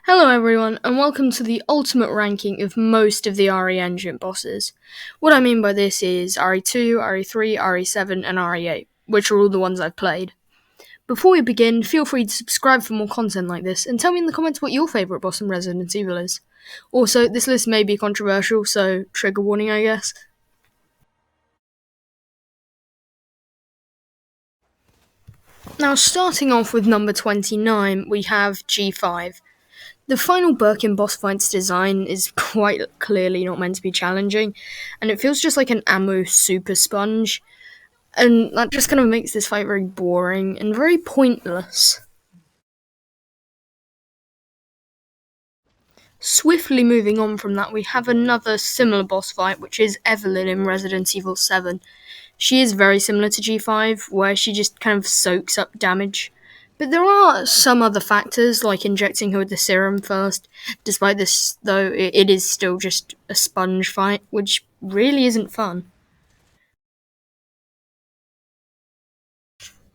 Hello everyone, and welcome to the ultimate ranking of most of the RE Engine bosses. What I mean by this is RE2, RE3, RE7, and RE8, which are all the ones I've played. Before we begin, feel free to subscribe for more content like this, and tell me in the comments what your favourite boss in Resident Evil is. Also, this list may be controversial, so trigger warning I guess. Now starting off with number 29, we have G5. The final Birkin boss fight's design is quite clearly not meant to be challenging, and it feels just like an ammo super sponge, and that just kind of makes this fight very boring and very pointless. Swiftly moving on from that, we have another similar boss fight, which is Evelyn in Resident Evil 7. She is very similar to G5, where she just kind of soaks up damage. But there are some other factors, like injecting her with the serum first. Despite this, though, it is still just a sponge fight, which really isn't fun.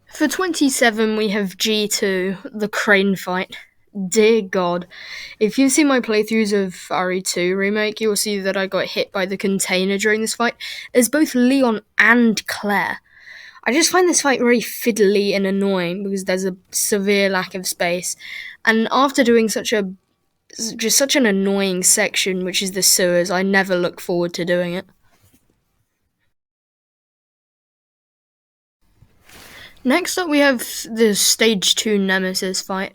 For 27, we have G2, the crane fight. Dear God. If you've seen my playthroughs of RE2 Remake, you'll see that I got hit by the container during this fight as both Leon and Claire. I just find this fight very fiddly and annoying because there's a severe lack of space. And after doing such an annoying section, which is the sewers, I never look forward to doing it. Next up, we have the Stage 2 Nemesis fight.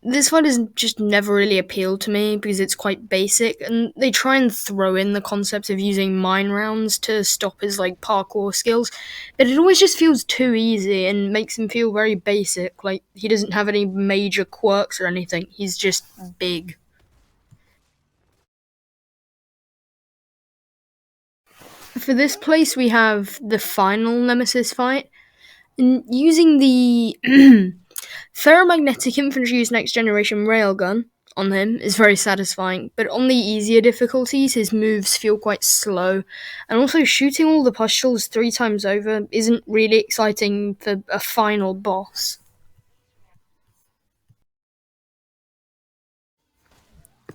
This fight has just never really appealed to me because it's quite basic, and they try and throw in the concept of using mine rounds to stop his parkour skills, but it always just feels too easy and makes him feel very basic. Like he doesn't have any major quirks or anything. He's just big. For this place, we have the final Nemesis fight. And using the ferromagnetic infantry's next generation railgun on him is very satisfying, but on the easier difficulties, his moves feel quite slow, and also shooting all the pustules 3 times over isn't really exciting for a final boss.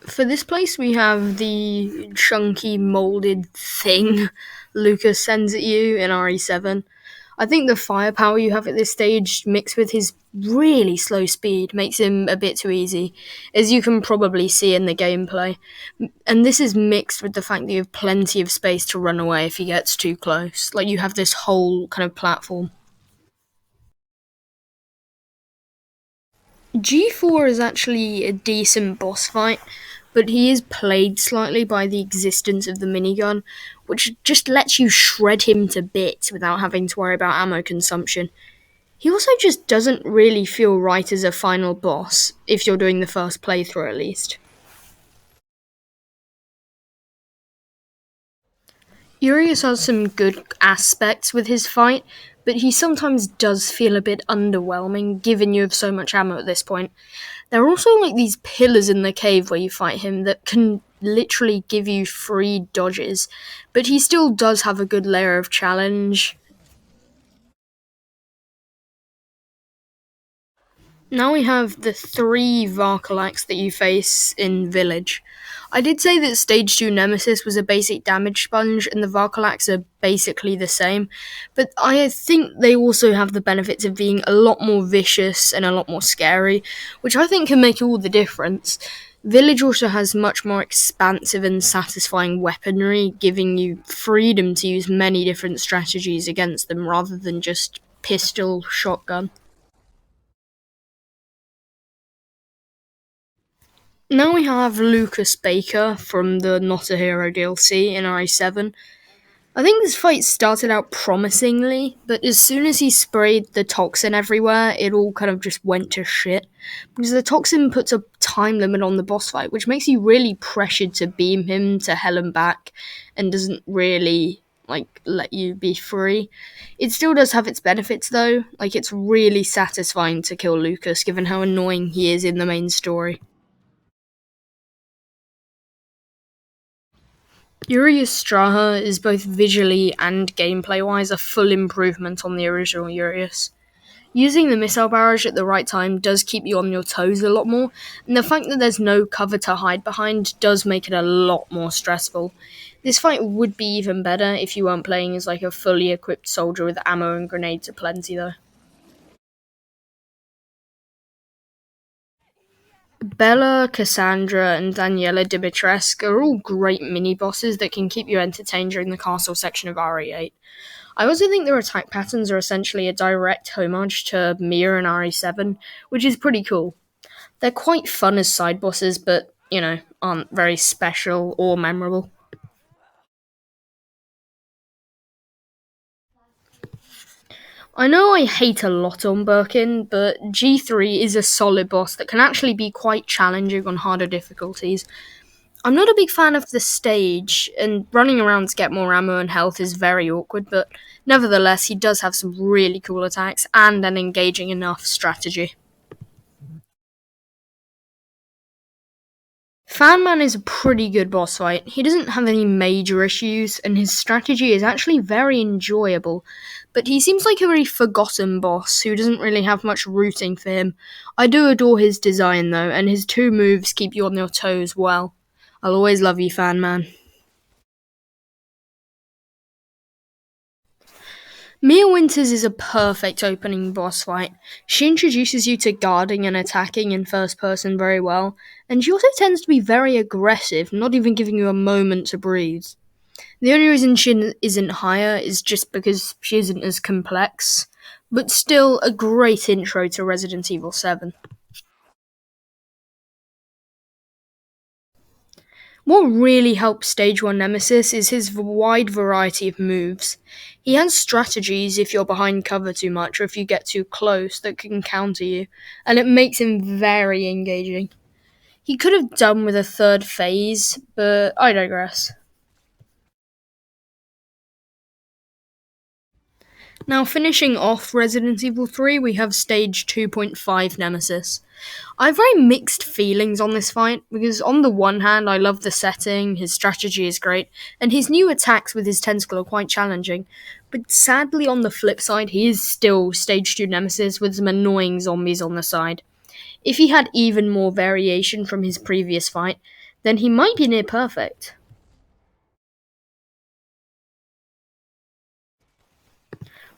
For this place, we have the chunky molded thing Lucas sends at you in RE7. I think the firepower you have at this stage, mixed with his really slow speed, makes him a bit too easy, as you can probably see in the gameplay. And this is mixed with the fact that you have plenty of space to run away if he gets too close. Like, you have this whole kind of platform. G4 is actually a decent boss fight, but he is plagued slightly by the existence of the minigun, which just lets you shred him to bits without having to worry about ammo consumption. He also just doesn't really feel right as a final boss, if you're doing the first playthrough at least. Urius has some good aspects with his fight, but he sometimes does feel a bit underwhelming given you have so much ammo at this point. There are also these pillars in the cave where you fight him that can literally give you free dodges, but he still does have a good layer of challenge. Now we have the 3 Varkalax that you face in Village. I did say that Stage 2 Nemesis was a basic damage sponge and the Varkalax are basically the same, but I think they also have the benefits of being a lot more vicious and a lot more scary, which I think can make all the difference. Village also has much more expansive and satisfying weaponry, giving you freedom to use many different strategies against them rather than just pistol, shotgun. Now we have Lucas Baker from the Not a Hero DLC in RE7. I think this fight started out promisingly, but as soon as he sprayed the toxin everywhere, it all kind of just went to shit. Because the toxin puts a time limit on the boss fight, which makes you really pressured to beam him to hell and back, and doesn't really let you be free. It still does have its benefits though, it's really satisfying to kill Lucas given how annoying he is in the main story. Urius Straha is both visually and gameplay-wise a full improvement on the original Urius. Using the missile barrage at the right time does keep you on your toes a lot more, and the fact that there's no cover to hide behind does make it a lot more stressful. This fight would be even better if you weren't playing as like a fully equipped soldier with ammo and grenades aplenty though. Bella, Cassandra, and Daniela Dimitrescu are all great mini bosses that can keep you entertained during the castle section of RE8. I also think their attack patterns are essentially a direct homage to Mia and RE7, which is pretty cool. They're quite fun as side bosses, but, aren't very special or memorable. I know I hate a lot on Birkin, but G3 is a solid boss that can actually be quite challenging on harder difficulties. I'm not a big fan of the stage, and running around to get more ammo and health is very awkward, but nevertheless, he does have some really cool attacks and an engaging enough strategy. Fanman is a pretty good boss fight. He doesn't have any major issues, and his strategy is actually very enjoyable. But he seems like a very forgotten boss who doesn't really have much rooting for him. I do adore his design though, and his two moves keep you on your toes well. I'll always love you, Fanman. Mia Winters is a perfect opening boss fight. She introduces you to guarding and attacking in first person very well, and she also tends to be very aggressive, not even giving you a moment to breathe. The only reason she isn't higher is just because she isn't as complex, but still a great intro to Resident Evil 7. What really helps Stage 1 Nemesis is his wide variety of moves. He has strategies if you're behind cover too much or if you get too close that can counter you, and it makes him very engaging. He could have done with a third phase, but I digress. Now, finishing off Resident Evil 3, we have Stage 2.5 Nemesis. I have very mixed feelings on this fight, because on the one hand, I love the setting, his strategy is great, and his new attacks with his tentacle are quite challenging. But sadly, on the flip side, he is still Stage 2 Nemesis with some annoying zombies on the side. If he had even more variation from his previous fight, then he might be near perfect.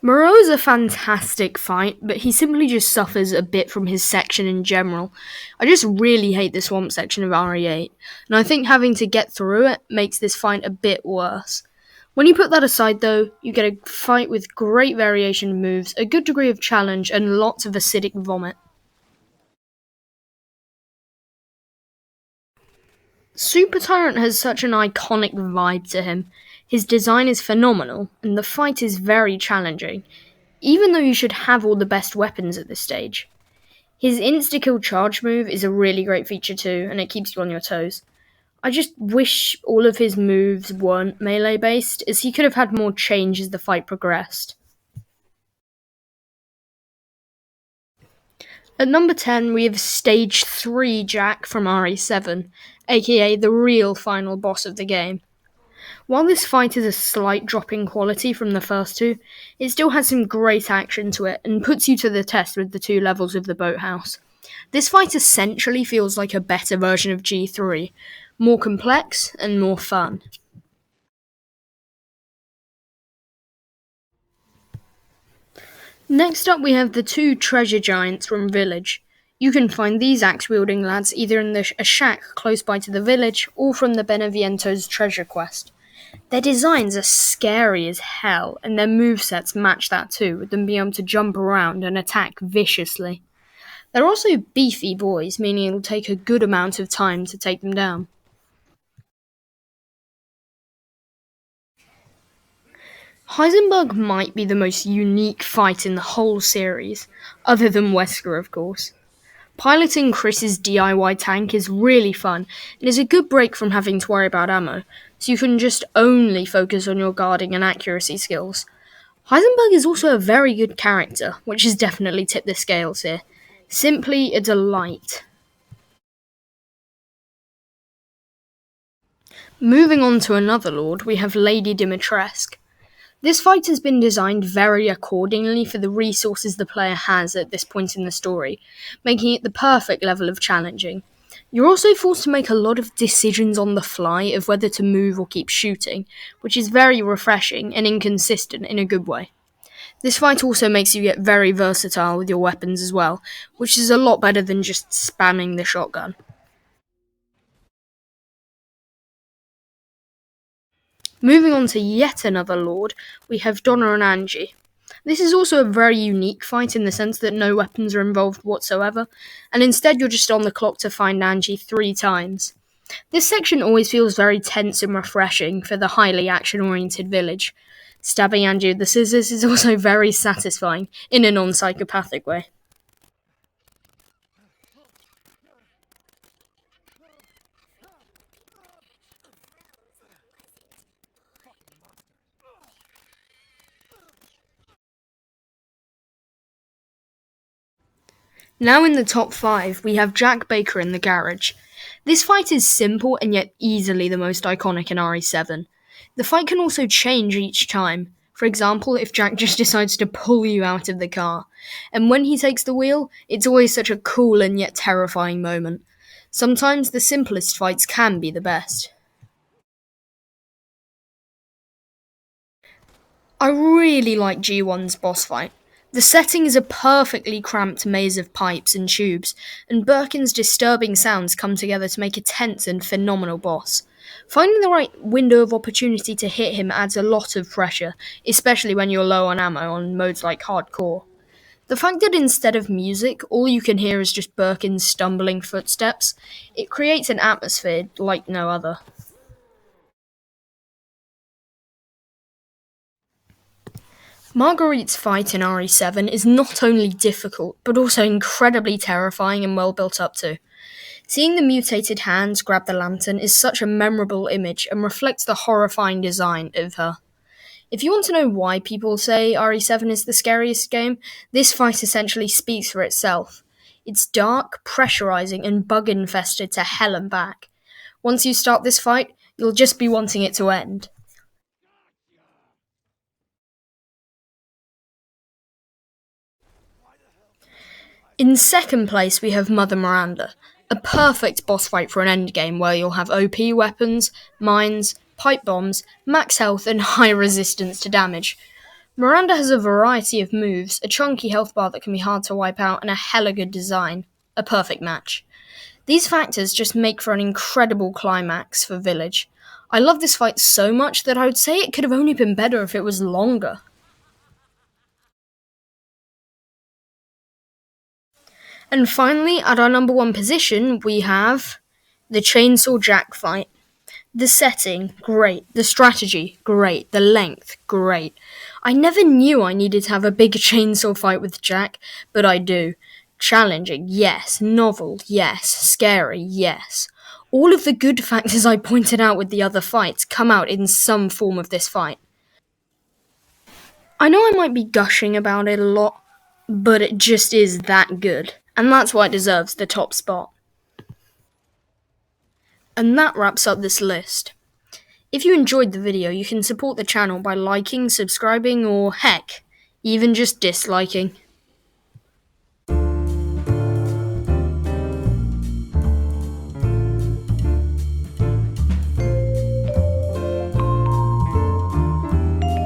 Moreau is a fantastic fight, but he simply just suffers a bit from his section in general. I just really hate the swamp section of RE8, and I think having to get through it makes this fight a bit worse. When you put that aside though, you get a fight with great variation of moves, a good degree of challenge, and lots of acidic vomit. Super Tyrant has such an iconic vibe to him. His design is phenomenal, and the fight is very challenging, even though you should have all the best weapons at this stage. His insta-kill charge move is a really great feature too, and it keeps you on your toes. I just wish all of his moves weren't melee based, as he could have had more change as the fight progressed. At number 10, we have Stage 3 Jack from RE7, aka the real final boss of the game. While this fight is a slight drop in quality from the first two, it still has some great action to it and puts you to the test with the two levels of the boathouse. This fight essentially feels like a better version of G3, more complex and more fun. Next up, we have the two treasure giants from Village. You can find these axe-wielding lads either in a shack close by to the village or from the Beneviento's treasure quest. Their designs are scary as hell, and their movesets match that too, with them being able to jump around and attack viciously. They're also beefy boys, meaning it'll take a good amount of time to take them down. Heisenberg might be the most unique fight in the whole series, other than Wesker, of course. Piloting Chris's DIY tank is really fun and is a good break from having to worry about ammo, so you can just only focus on your guarding and accuracy skills. Heisenberg is also a very good character, which has definitely tipped the scales here. Simply a delight. Moving on to another lord, we have Lady Dimitrescu. This fight has been designed very accordingly for the resources the player has at this point in the story, making it the perfect level of challenging. You're also forced to make a lot of decisions on the fly of whether to move or keep shooting, which is very refreshing and inconsistent in a good way. This fight also makes you get very versatile with your weapons as well, which is a lot better than just spamming the shotgun. Moving on to yet another Lord, we have Donna and Angie. This is also a very unique fight in the sense that no weapons are involved whatsoever, and instead you're just on the clock to find Angie 3 times. This section always feels very tense and refreshing for the highly action-oriented village. Stabbing Angie with the scissors is also very satisfying, in a non-psychopathic way. Now in the top 5, we have Jack Baker in the garage. This fight is simple and yet easily the most iconic in RE7. The fight can also change each time. For example, if Jack just decides to pull you out of the car. And when he takes the wheel, it's always such a cool and yet terrifying moment. Sometimes the simplest fights can be the best. I really like G1's boss fight. The setting is a perfectly cramped maze of pipes and tubes, and Birkin's disturbing sounds come together to make a tense and phenomenal boss. Finding the right window of opportunity to hit him adds a lot of pressure, especially when you're low on ammo on modes like Hardcore. The fact that instead of music, all you can hear is just Birkin's stumbling footsteps, it creates an atmosphere like no other. Marguerite's fight in RE7 is not only difficult, but also incredibly terrifying and well built up to. Seeing the mutated hands grab the lantern is such a memorable image and reflects the horrifying design of her. If you want to know why people say RE7 is the scariest game, this fight essentially speaks for itself. It's dark, pressurizing, and bug infested to hell and back. Once you start this fight, you'll just be wanting it to end. In second place, we have Mother Miranda, a perfect boss fight for an endgame where you'll have OP weapons, mines, pipe bombs, max health, and high resistance to damage. Miranda has a variety of moves, a chunky health bar that can be hard to wipe out, and a hella good design. A perfect match. These factors just make for an incredible climax for Village. I love this fight so much that I would say it could have only been better if it was longer. And finally, at our number 1 position, we have the Chainsaw Jack fight. The setting, great. The strategy, great. The length, great. I never knew I needed to have a big chainsaw fight with Jack, but I do. Challenging, yes. Novel, yes. Scary, yes. All of the good factors I pointed out with the other fights come out in some form of this fight. I know I might be gushing about it a lot, but it just is that good, and that's why it deserves the top spot. And that wraps up this list. If you enjoyed the video, you can support the channel by liking, subscribing, or heck, even just disliking.